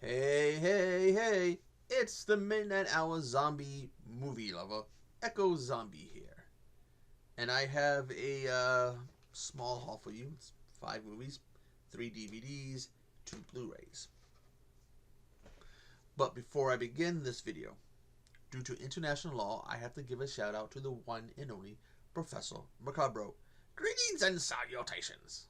Hey, hey, hey! It's the Midnight Hour zombie movie lover, Echo Zombie here. And I have a small haul for you. It's 5 movies, 3 DVDs, 2 Blu-rays. But before I begin this video, due to international law, I have to give a shout out to the one and only Professor Macabro. Greetings and salutations!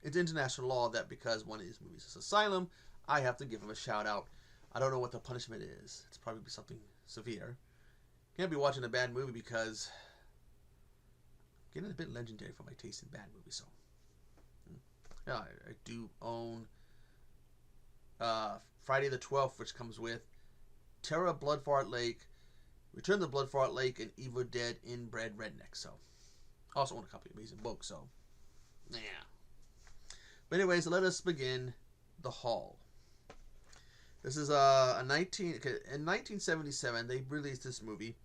It's international law that because one of these movies is Asylum, I have to give him a shout out. I don't know what the punishment is. It's probably something severe. Can't be watching a bad movie because I'm getting a bit legendary for my taste in bad movies. So, yeah, I do own Friday the 12th, which comes with Terror Blood Fart Lake, Return to Blood Fart Lake, and Evil Dead Inbred Redneck. So, also own a copy of Amazing Books. So, yeah. But anyways, let us begin the haul. This is in 1977 they released this movie,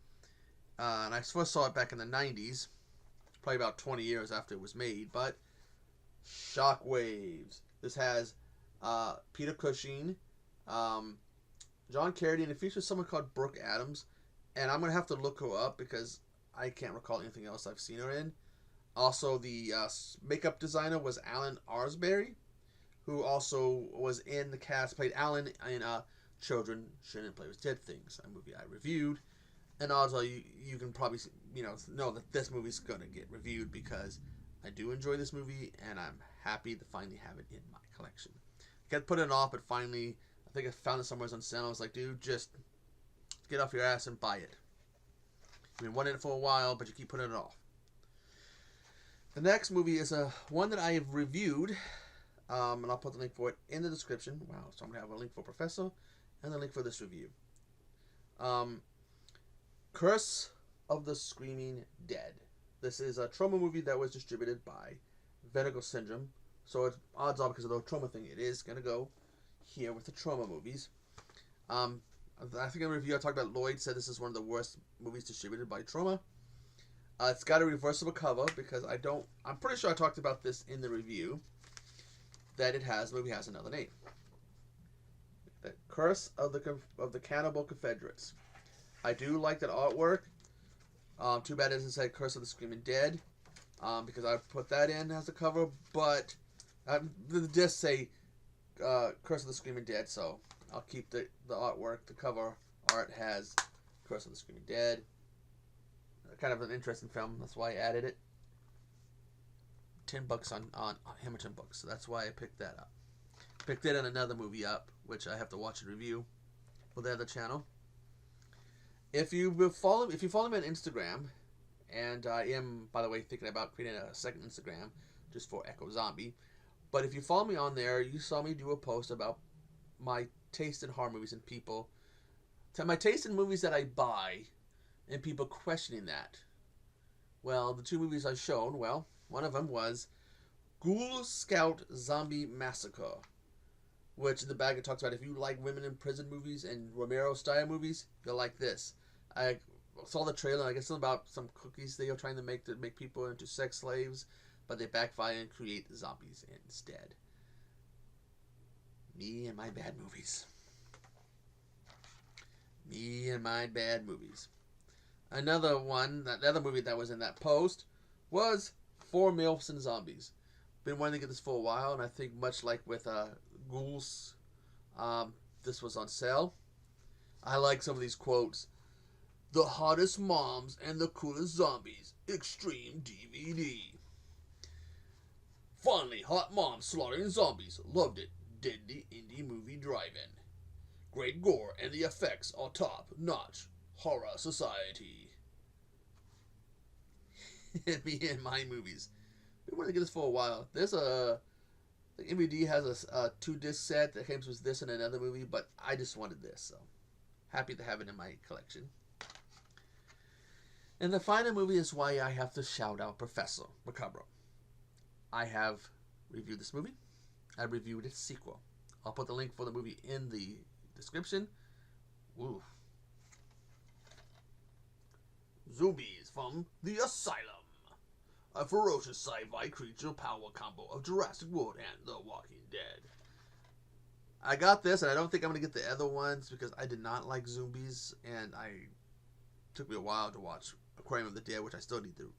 and I first saw it back in the 90s, probably about 20 years after it was made. But Shockwaves. This has Peter Cushing, John Carradine, and it features someone called Brooke Adams, and I'm gonna have to look her up because I can't recall anything else I've seen her in. Also, the makeup designer was Alan Arsbury, who also was in the cast, played Alan in Children Shouldn't Play with Dead Things, a movie I reviewed. And also, you can probably know that this movie's going to get reviewed because I do enjoy this movie, and I'm happy to finally have it in my collection. I kept putting it off, but finally, I think I found it somewhere on sale. I was like, dude, just get off your ass and buy it. I've been wanting it for a while, but you keep putting it off. The next movie is one that I have reviewed, and I'll put the link for it in the description. Wow, so I'm going to have a link for Professor and a link for this review. Curse of the Screaming Dead. This is a trauma movie that was distributed by Vinegar Syndrome. So it's odds are, because of the trauma thing, it is going to go here with the trauma movies. I think in a review I talked about Lloyd said this is one of the worst movies distributed by Trauma. It's got a reversible cover because I'm pretty sure I talked about this in the review, that the movie has another name. The Curse of the Cannibal Confederates. I do like that artwork. Too bad it doesn't say Curse of the Screaming Dead, because I put that in as a cover, but the discs say Curse of the Screaming Dead, so I'll keep the artwork. The cover art has Curse of the Screaming Dead. Kind of an interesting film. That's why I added it. $10 on Hamilton Books. So that's why I picked that up. Picked it and another movie up, which I have to watch and review for the other channel. If you follow me on Instagram, and I am, by the way, thinking about creating a second Instagram just for Echo Zombie. But if you follow me on there, you saw me do a post about my taste in horror movies and my taste in movies that I buy, and people questioning that. Well, the 2 movies I've shown, one of them was Ghoul Scout Zombie Massacre, which in the back it talks about if you like women in prison movies and Romero-style movies, you'll like this. I saw the trailer, I guess it's about some cookies they are trying to make people into sex slaves, but they backfire and create zombies instead. Me and my bad movies. Me and my bad movies. Another one, the other movie that was in that post was 4 MILFs and Zombies. Been wanting to get this for a while, and I think much like with Ghouls, this was on sale. I like some of these quotes. The hottest moms and the coolest zombies. Extreme DVD. Finally, hot moms slaughtering zombies. Loved it. Deadly indie movie drive-in. Great gore and the effects are top notch. Horror Society. Me and my movies. Been wanting to get this for a while. There's the MVD has a 2-disc set that comes with this and another movie, but I just wanted this, so happy to have it in my collection. And the final movie is why I have to shout out Professor Macabro. I have reviewed this movie. I reviewed its sequel. I'll put the link for the movie in the description. Woo. Zombies from the Asylum. A ferocious sci-fi creature power combo of Jurassic World and The Walking Dead. I got this, and I don't think I'm going to get the other ones because I did not like Zombies, and it took me a while to watch Aquarium of the Dead, which I still need to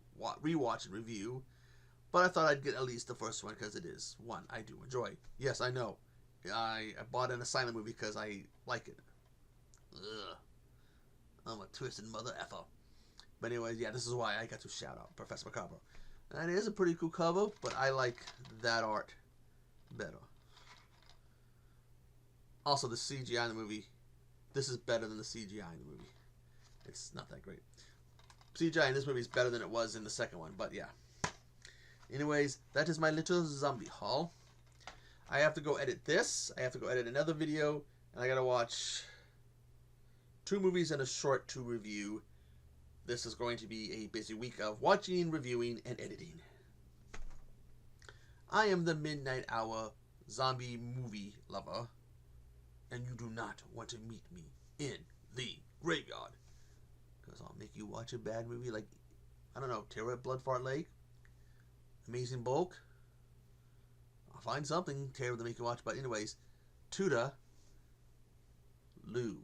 rewatch and review. But I thought I'd get at least the first one because it is one I do enjoy. Yes, I know. I bought an silent movie because I like it. Ugh. I'm a twisted mother effer. But anyways, yeah, this is why I got to shout out Professor Macabro. And it is a pretty cool cover, but I like that art better. Also, the CGI in the movie, this is better than the CGI in the movie. It's not that great. CGI in this movie is better than it was in the second one, but yeah. Anyways, that is my little zombie haul. I have to go edit this. I have to go edit another video. And I gotta watch 2 movies and a short to review. This is going to be a busy week of watching, reviewing, and editing. I am the Midnight Hour zombie movie lover. And you do not want to meet me in the graveyard. Because I'll make you watch a bad movie like, I don't know, Terror at Bloodfart Lake, Amazing Bulk. I'll find something terrible to make you watch. But anyways, Tuda Lou.